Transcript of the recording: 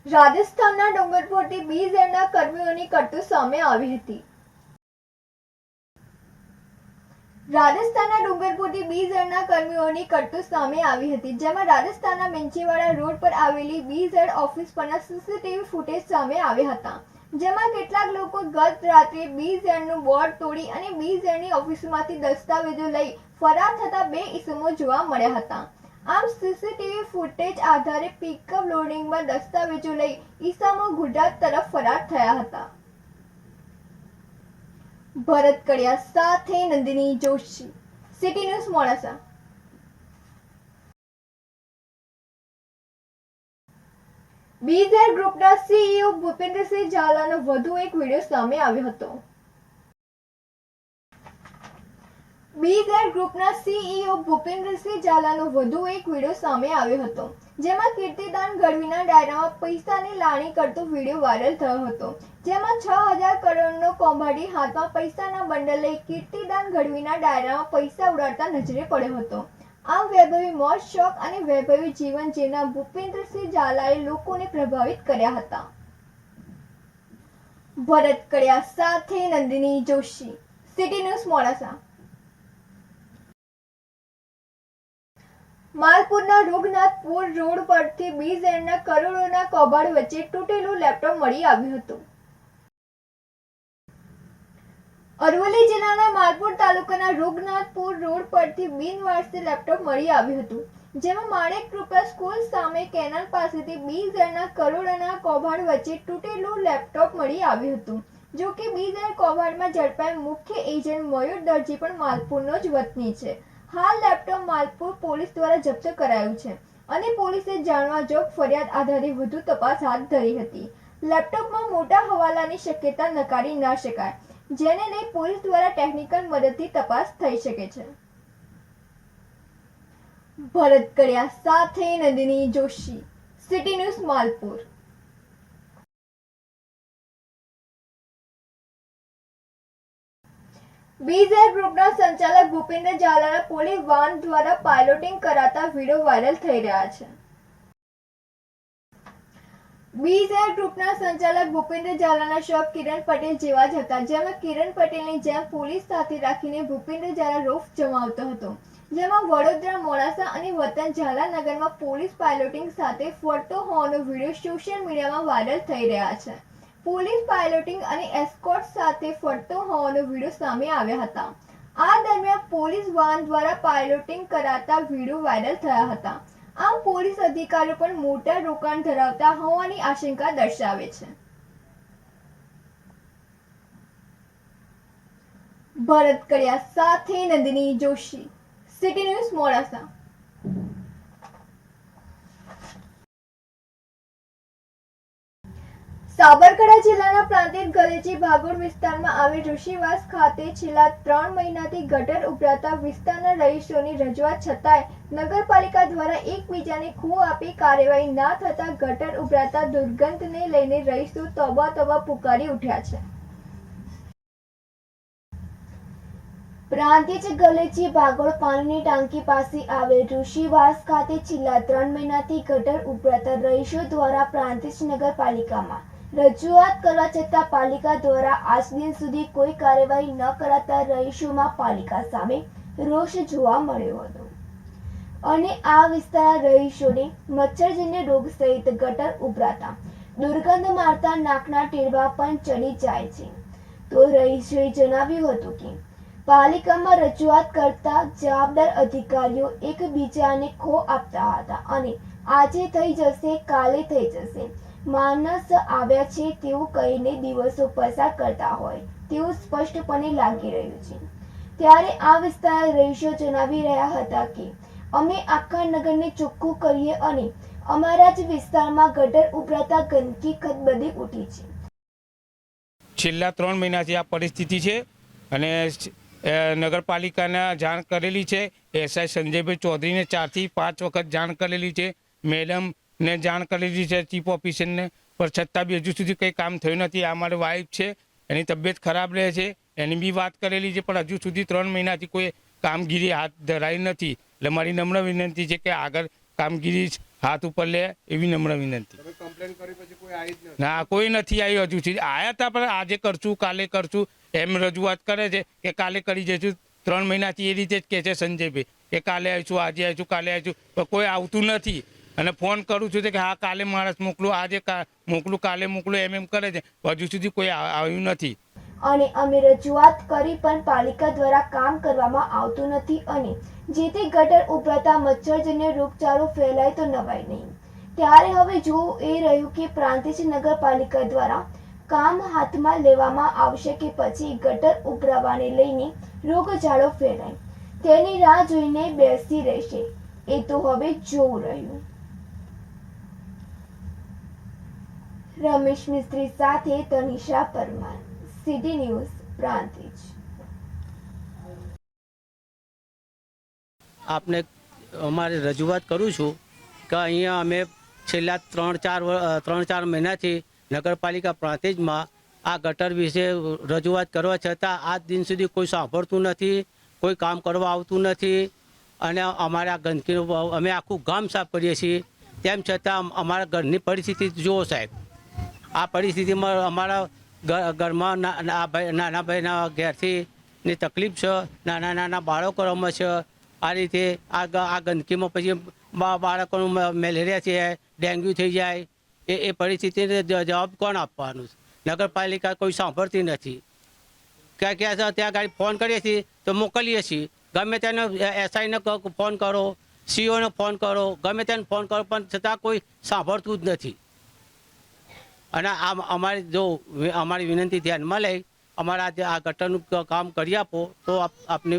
રાજસ્થાનના ડુંગરપુરથી BZના કર્મીઓની કરતૂત સામે આવી હતી। રાજસ્થાનના ડુંગરપુરથી BZના કર્મીઓની કરતૂત સામે આવી હતી, જેમાં રાજસ્થાનના મિંચીવાડા રોડ પર આવેલી BZ ઓફિસ પરના CCTV ફૂટેજ સામે આવ્યા હતા, જેમાં કેટલાક લોકો ગત રાત્રે BZનું બોર્ડ તોડી અને BZની ઓફિસમાંથી દસ્તાવેજો લઈ ફરાર થતા બે ઇસમો જોવા મળ્યા હતા। આમ CCTV ફૂટેજ આધારે પિકઅપ લોડિંગમાં દસ્તાવેજો લઈ ઇસમો ગુજરાત તરફ ફરાર થયા હતા। ભરત કડિયા સાથે Nandini Joshi, city news Modasa. BZ ગ્રુપના CEO ભૂપેન્દ્રસિંહ ઝાલાનો વધુ એક વિડીયો સામે આવ્યો હતો। BZ ગ્રુપના CEO ભૂપેન્દ્રસિંહ ઝાલાનો વધુ એક વિડીયો સામે આવ્યો હતો, જેમાં કીર્તિદાન ગઢવીના ડાયરામાં પૈસાની લાણી કરતો વિડીયો વાયરલ થયો હતો, જેમાં 6000 કરોડનો કૌભાંડી હાથમાં પૈસાના બંડલ લઈ કીર્તિદાન ગઢવીના ડાયરામાં પૈસા ઉડાડતા નજરે પડ્યો હતો। આમ વૈભવી મોજ શોખ અને વૈભવી જીવન જીવનાર ભૂપેન્દ્રસિંહ ઝાલાએ લોકોને પ્રભાવિત કર્યા હતા। ભરત કડિયા સાથે નંદિની જોશી, સિટી ન્યૂઝ મોડાસા। માલપુરના રૂગનાથપુર રોડ પરથી BZના કરોડોના કૌભાંડ વચ્ચે તૂટેલું લેપટોપ મળી આવ્યું હતું। અરવલ્લી જિલ્લાના માલપુર તાલુકાના રૂગનાથપુર રોડ પરથી બિનવારસી લેપટોપ મળી આવ્યું હતું, જેમાં માણેક કૃપા સ્કૂલ સામે કેનાલ પાસેથી BZના કરોડોના કૌભાંડ વચ્ચે તૂટેલું લેપટોપ મળી આવ્યું હતું। જો કે BZ કૌભાંડમાં ઝડપાયેલ મુખ્ય એજન્ટ મયુર દરજી પણ માલપુરનો જ વતની છે। હાલ લેપટોપ માલપુર પોલીસ દ્વારા જપ્ત કરાયું છે અને પોલીસે જાણવા જોગ ફરિયાદ આધારે વધુ તપાસ હાથ ધરી હતી। લેપટોપમાં મોટા હવાલાની શક્યતા નકારી ન શકાય, જેને લઈ પોલીસ દ્વારા ટેકનિકલ મદદથી તપાસ થઈ શકે છે। ભરત કડિયા સાથે Nandini Joshi, city news Malpur. BZ ગ્રુપના સંચાલક ભૂપેન્દ્ર ઝાલાના પોલીસ વાહન દ્વારા પાયલોટિંગ કરાતા વિડીયો વાયરલ થઈ રહ્યા છે। BZ ગ્રુપના સંચાલક ભૂપેન્દ્ર ઝાલાના શોખ કિરણ પટેલ જેવા જ હતા, જેમાં કિરણ પટેલની જેમ પોલીસ સાથે રાખીને ભૂપેન્દ્ર ઝાલા રોફ જમાવતો હતો, જેમાં વડોદરા, મોડાસા અને વતન ઝાલાનગરમાં પોલીસ પાયલોટિંગ સાથે ફરતો હોવાનો વિડીયો સોશિયલ મીડિયામાં વાયરલ થઈ રહ્યા છે। પોલીસ પાયલોટિંગ અને એસ્કોર્ટ સાથે ફરતો હોવાનો વિડીયો સામે આવ્યા હતા। આ દરમિયાન પોલીસ વાહન દ્વારા પાયલોટિંગ કરાતા વિડીયો વાયરલ થયા હતા। આમ પોલીસ અધિકારીઓ પણ મોટા રોકાણ ધરાવતા હોવાની આશંકા દર્શાવે છે। ભરત કડિયા સાથે નંદિની જોશી, સિટી ન્યૂઝ મોડાસા। સાબરકાંઠા જિલ્લાના પ્રાંતિજ ગલેચી ભાગોળ વિસ્તારમાં આવેલ ઋષિવાસ ખાતે છેલ્લા 3 મહિનાથી ગટર ઉભરાતા વિસ્તારના રહીશોની રજૂઆત છતાંય નગરપાલિકા દ્વારા એકબીજાને ખો આપી કાર્યવાહી ના થતા ગટર ઉભરાતા દુર્ગંધને લઈને રહીશો તોબા તોબા પુકારી ઉઠ્યા છે। પ્રાંતિજ ગલેચી ભાગોળ પાણીની ટાંકી પાસે આવેલ ઋષિવાસ ખાતે છેલ્લા 3 મહિનાથી ગટર ઉભરાતા રહીશો દ્વારા પ્રાંતિજ નગરપાલિકામાં રજૂઆત કરવા છતાં પાલિકા દ્વારા આજ દિન સુધી કોઈ કાર્યવાહી ન કરાતા રહીશોમાં પાલિકા સામે રોષ જોવા મળ્યો હતો અને આ વિસ્તારના રહીશોને મચ્છરજન્ય રોગ સહિત ગટર ઉભરાતા દુર્ગંધ મારતા નાકના ટેરવા પણ ચડી જાય છે। તો રહીશોએ જણાવ્યું હતું કે પાલિકામાં રજૂઆત કરતા જવાબદાર અધિકારીઓ એકબીજાને ખો આપતા હતા અને આજે થઈ જશે, કાલે થઈ જશે, માણસ આવ્યા છે તેવું કહીને દિવસો પસાર કરતા હોય તેવું સ્પષ્ટપણે લાગી રહ્યું છે। ત્યારે આ વિસ્તારના રહીશો જણાવી રહ્યા હતા કે અમે આખા નગરને ચોખ્ખું કરીએ અને અમારા જ વિસ્તારમાં ગટર ઉભરાતા ગંદકી ખદબદી ઉઠી છે। છેલ્લા 3 મહિનાથી આ પરિસ્થિતિ છે અને નગરપાલિકાને જાણ કરેલી છે। એસઆઈ સંજયભાઈ ચૌધરીને 4 થી 5 વખત જાણ કરેલી છે, મેડમને જાણ કરેલી છે, ચીફ ઓફિસરને, પણ છતાં બી હજુ સુધી કંઈ કામ થયું નથી। આ મારી વાઈફ છે, એની તબિયત ખરાબ રહે છે, એની બી વાત કરેલી છે, પણ હજુ સુધી 3 મહિનાથી કોઈ કામગીરી હાથ ધરાઈ નથી। એટલે મારી નમ્ર વિનંતી છે કે આગળ કામગીરી હાથ ઉપર લે એવી નમ્ર વિનંતી। ના, કોઈ નથી આવ્યું હજુ સુધી. આયા હતા પણ આજે કરશું કાલે કરશું એમ રજૂઆત કરે છે કે કાલે કરી જઈશું. 3 મહિનાથી એ રીતે જ કહે છે સંજયભાઈ કે કાલે આવીશું, આજે આવીશું, કાલે આવીશું, પણ કોઈ આવતું નથી. અને ફોન કરું છું કે હા કાલે માણસ મોકલું, આજે મોકલું, કાલે મોકલું, એમ કરે છે. હજુ સુધી કોઈ આવ્યું નથી. અને અમે રજૂઆત કરી પણ પાલિકા દ્વારા કામ કરવામાં આવતું નથી અને જે તે ગટર ઉભરાતા મચ્છરજન્ય રોગચાળો ફેલાય તો નવાય નહીં. ત્યારે હવે જોવું એ રહ્યું કે પ્રાંતિજ નગરપાલિકા દ્વારા કામ હાથમાં લેવામાં આવશે કે પછી ગટર ઉભરાવાને લઈને રોગચાળો ફેલાય તેની રાહ જોઈને બેસી રહેશે, એ તો હવે જોવું રહ્યું. રમેશ મિસ્ત્રી સાથે તનિષા પરમાર, સિટી ન્યૂઝ, પ્રાંતિજ. આપને અમારે રજૂઆત કરું છું કે અહીંયા અમે છેલ્લા 3-4 મહિનાથી નગરપાલિકા પ્રાંતિજમાં આ ગટર વિશે રજૂઆત કરવા છતાં આજ દિન સુધી કોઈ સાંભળતું નથી, કોઈ કામ કરવા આવતું નથી. અને અમારે આ ગંદકીનું અમે આખું ગામ સાફ કરીએ છીએ, તેમ છતાં અમારા ઘરની પરિસ્થિતિ જુઓ સાહેબ. આ પરિસ્થિતિમાં અમારા ઘરમાં નાના ભાઈના ઘેરથી ની તકલીફ છે, નાના બાળકો રમે છે. આ રીતે આ ગંદકીમાં પછી બાળકોનું મેલેરિયા છે, ડેન્ગ્યુ થઈ જાય. એ પરિસ્થિતિને જવાબ કોણ આપવાનું? નગરપાલિકા કોઈ સાંભળતી નથી. ક્યાં ત્યાં ગાડી ફોન કરીએ છીએ તો મોકલીએ છીએ, ગમે તેને એસઆઈને ફોન કરો, સીઓને ફોન કરો, ગમે તેને ફોન કરો, પણ છતાં કોઈ સાંભળતું જ નથી. અને અમારી વિનંતી ધ્યાનમાં લઈ અમારા આ ગટરનું કામ કરી આપો તો આપને